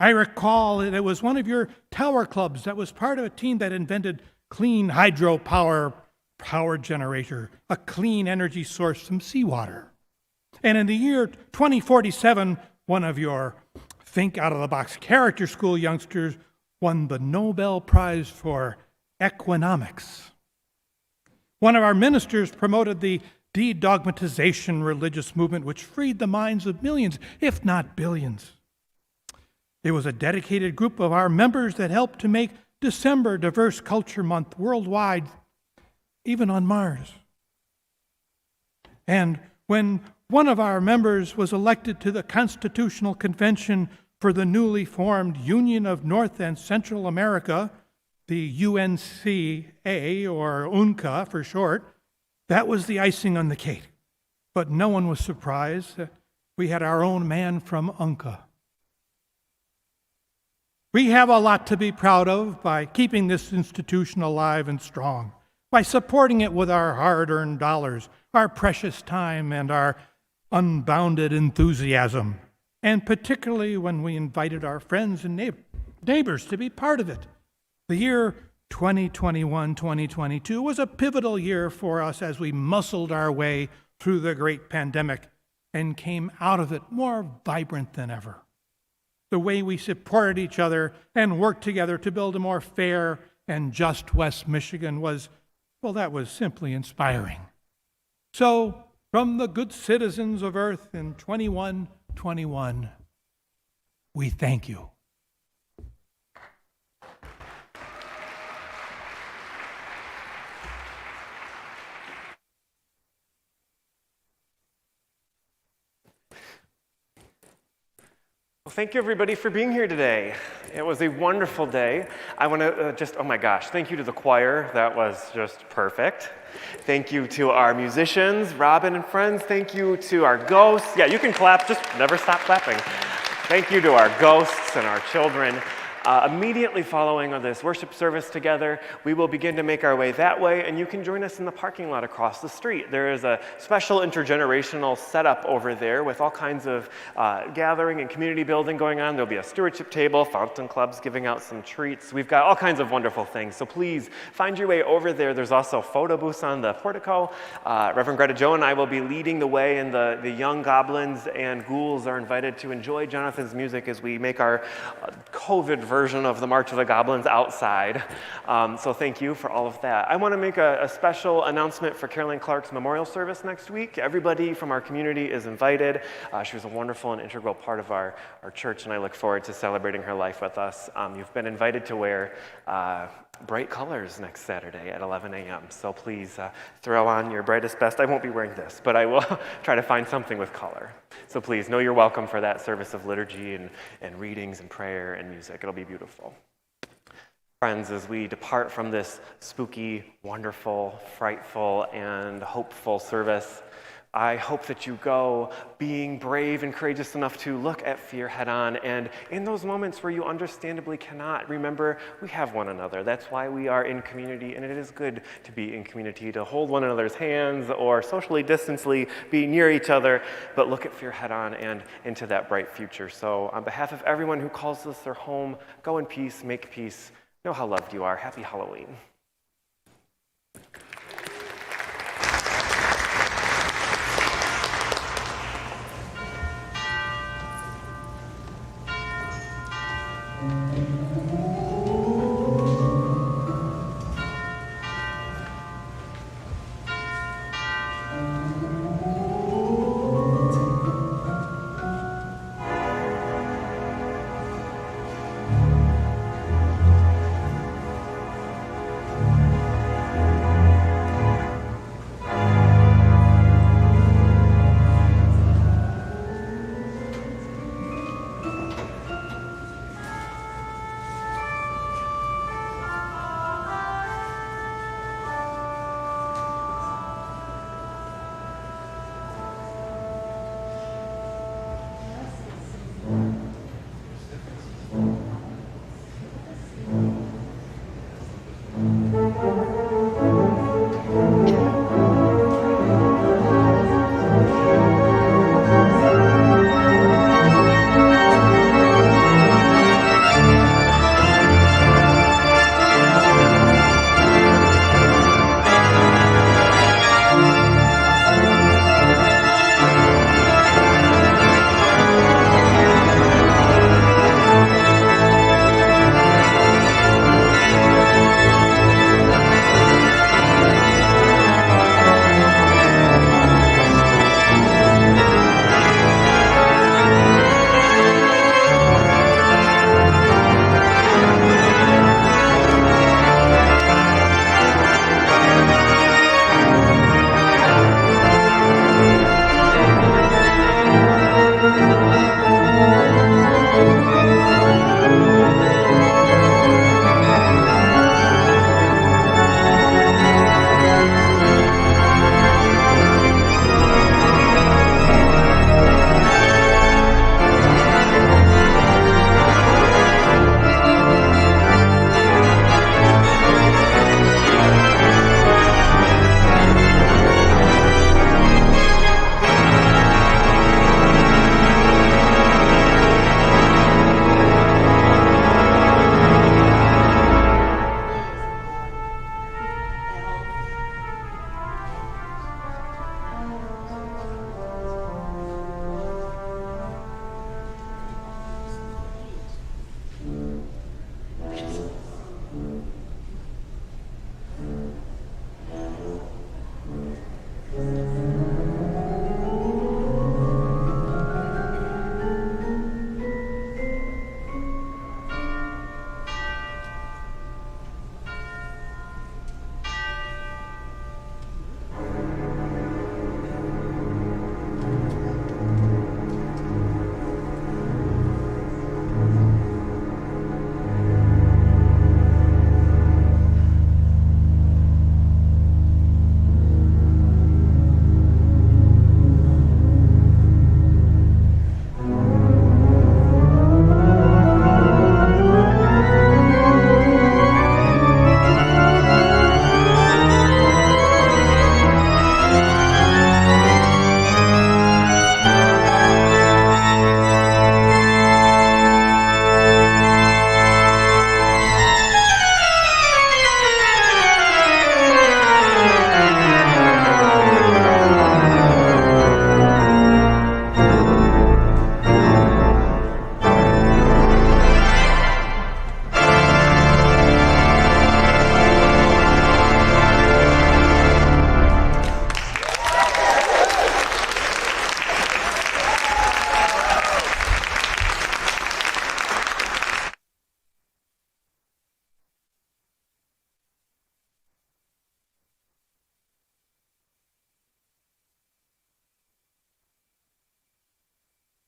I recall that it was one of your tower clubs that was part of a team that invented clean hydropower power generator, a clean energy source from seawater. And in the year 2047, one of your think out of the box character school youngsters won the Nobel Prize for Economics. One of our ministers promoted the de-dogmatization religious movement, which freed the minds of millions, if not billions. It was a dedicated group of our members that helped to make December Diverse Culture Month worldwide, even on Mars. And when one of our members was elected to the Constitutional Convention for the newly formed Union of North and Central America, the UNCA, or UNCA for short, that was the icing on the cake. But no one was surprised that we had our own man from UNCA. We have a lot to be proud of by keeping this institution alive and strong, by supporting it with our hard-earned dollars, our precious time, and our unbounded enthusiasm, and particularly when we invited our friends and neighbors to be part of it. The year 2021-2022 was a pivotal year for us as we muscled our way through the great pandemic and came out of it more vibrant than ever. The way we supported each other and worked together to build a more fair and just West Michigan was, well, that was simply inspiring. So, from the good citizens of Earth in 2121, we thank you. Well, thank you everybody for being here today. It was a wonderful day. I want to oh my gosh, thank you to the choir. That was just perfect. Thank you to our musicians, Robin and friends. Thank you to our ghosts. Yeah, you can clap, just never stop clapping. Thank you to our ghosts and our children. Immediately following on this worship service together, we will begin to make our way that way, and you can join us in the parking lot across the street. There is a special intergenerational setup over there with all kinds of gathering and community building going on. There'll be a stewardship table, fountain clubs giving out some treats. We've got all kinds of wonderful things, so please find your way over there. There's also photo booths on the portico. Reverend Greta Jo and I will be leading the way, and the young goblins and ghouls are invited to enjoy Jonathan's music as we make our COVID version of the March of the Goblins outside. So thank you for all of that. I want to make a special announcement for Caroline Clark's memorial service next week. Everybody from our community is invited. She was a wonderful and integral part of our church, and I look forward to celebrating her life with us. You've been invited to wear bright colors next Saturday at 11 a.m. So please throw on your brightest best. I won't be wearing this, but I will try to find something with color. So please know you're welcome for that service of liturgy and readings and prayer and music. It'll be beautiful. Friends, as we depart from this spooky, wonderful, frightful, and hopeful service, I hope that you go being brave and courageous enough to look at fear head on, and in those moments where you understandably cannot, remember we have one another. That's why we are in community, and it is good to be in community, to hold one another's hands or socially distantly be near each other, but look at fear head on and into that bright future. So on behalf of everyone who calls this their home, go in peace, make peace, know how loved you are. Happy Halloween. Thank you.